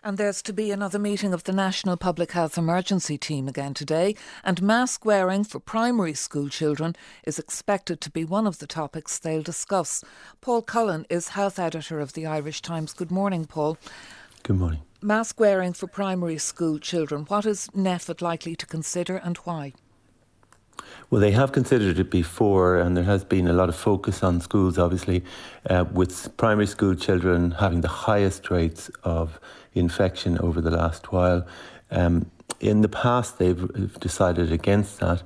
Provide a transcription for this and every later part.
And there's to be another meeting of the National Public Health Emergency Team again today, and mask wearing for primary school children is expected to be one of the topics they'll discuss. Paul Cullen is health editor of the Irish Times. Good morning, Paul. Good morning. Mask wearing for primary school children, what is NPHET likely to consider and why? Well, they have considered it before, and there has been a lot of focus on schools, obviously, with primary school children having the highest rates of infection over the last while. In the past, they've decided against that.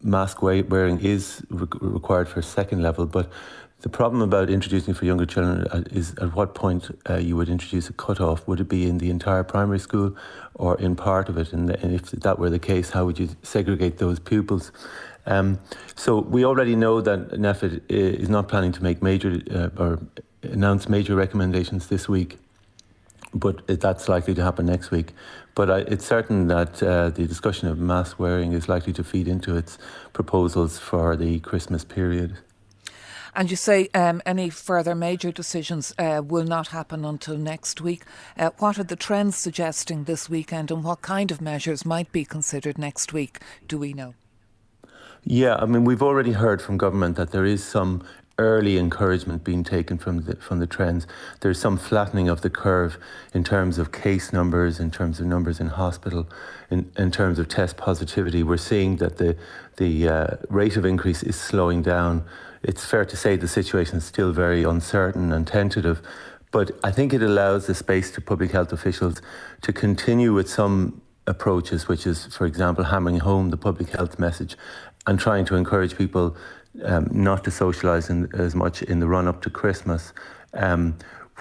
Mask wearing is required for second level, but the problem about introducing for younger children is at what point you would introduce a cut-off. Would it be in the entire primary school or in part of it? And if that were the case, how would you segregate those pupils? So we already know that NPHET is not planning to make major or announce major recommendations this week, but that's likely to happen next week. But it's certain that the discussion of mask wearing is likely to feed into its proposals for the Christmas period. And you say any further major decisions will not happen until next week. What are the trends suggesting this weekend, and what kind of measures might be considered next week? Do we know? Yeah, I mean, we've already heard from government that there is some early encouragement being taken from the trends. There's some flattening of the curve in terms of case numbers, in terms of numbers in hospital, in terms of test positivity. We're seeing that the rate of increase is slowing down. It's fair to say the situation is still very uncertain and tentative, but I think it allows the space to public health officials to continue with some approaches, which is, for example, hammering home the public health message and trying to encourage people not to socialise as much in the run-up to Christmas,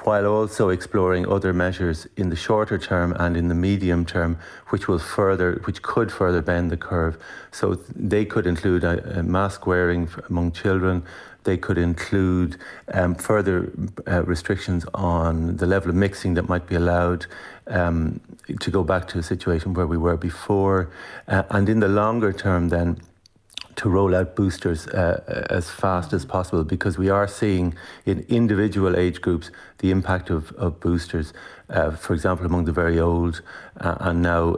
while also exploring other measures in the shorter term and in the medium term, which could further bend the curve. So they could include mask wearing among children. They could include further restrictions on the level of mixing that might be allowed, to go back to a situation where we were before. And in the longer term then, to roll out boosters as fast as possible, because we are seeing in individual age groups the impact of boosters, for example, among the very old, and now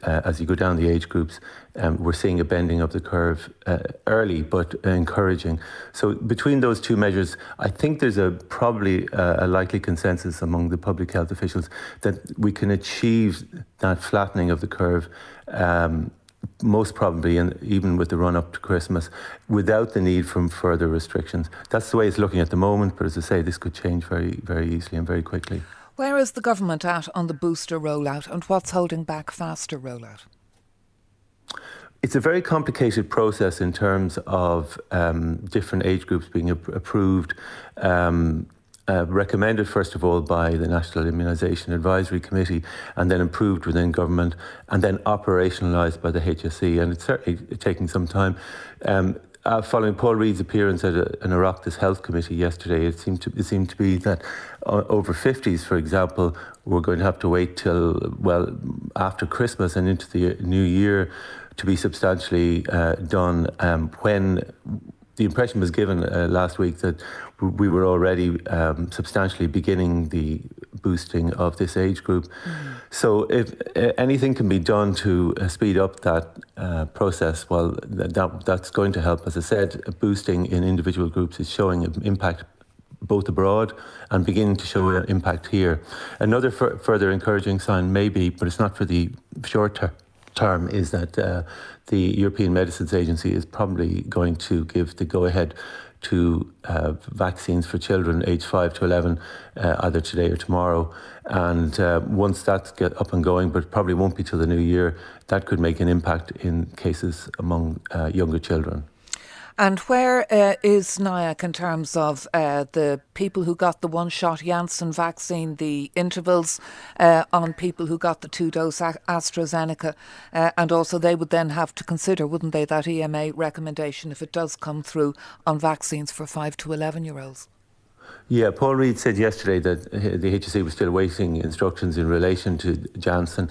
as you go down the age groups, we're seeing a bending of the curve early but encouraging. So between those two measures, I think there's probably a likely consensus among the public health officials that we can achieve that flattening of the curve, most probably, and even with the run-up to Christmas, without the need for further restrictions. That's the way it's looking at the moment, but as I say, this could change very, very easily and very quickly. Where is the government at on the booster rollout, and what's holding back faster rollout? It's a very complicated process in terms of different age groups being approved, recommended first of all by the National Immunisation Advisory Committee, and then approved within government, and then operationalised by the HSE, and it's certainly taking some time. Following Paul Reid's appearance at an Oireachtas Health Committee yesterday, it seemed to be that over 50s, for example, we're going to have to wait till, well, after Christmas and into the new year to be substantially done, when the impression was given last week that we were already substantially beginning the boosting of this age group. So if anything can be done to speed up that process, well, that's going to help. As I said, boosting in individual groups is showing an impact both abroad and beginning to show an impact here. Another further encouraging sign maybe, but it's not for the short term, is that the European Medicines Agency is probably going to give the go-ahead to vaccines for children aged 5 to 11 either today or tomorrow. And once that's up and going, but probably won't be till the new year, that could make an impact in cases among younger children. And where is NIAC in terms of the people who got the one-shot Janssen vaccine, the intervals on people who got the two-dose AstraZeneca, and also they would then have to consider, wouldn't they, that EMA recommendation if it does come through on vaccines for 5 to 11-year-olds? Yeah, Paul Reid said yesterday that the HSE was still awaiting instructions in relation to Janssen.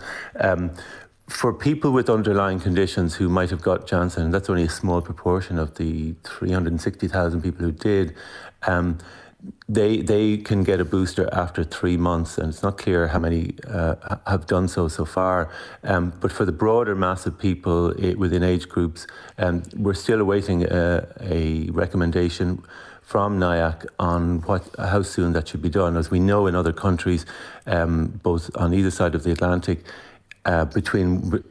For people with underlying conditions who might have got Janssen, that's only a small proportion of the 360,000 people who did, they can get a booster after 3 months, and it's not clear how many have done so far. But for the broader mass of people within age groups, we're still awaiting a recommendation from NIAC on how soon that should be done. As we know in other countries, both on either side of the Atlantic,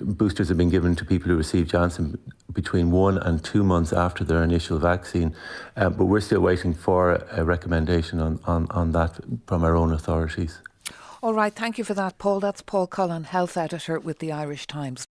boosters have been given to people who receive Janssen between 1 and 2 months after their initial vaccine. But we're still waiting for a recommendation on that from our own authorities. All right, thank you for that, Paul. That's Paul Cullen, health editor with the Irish Times.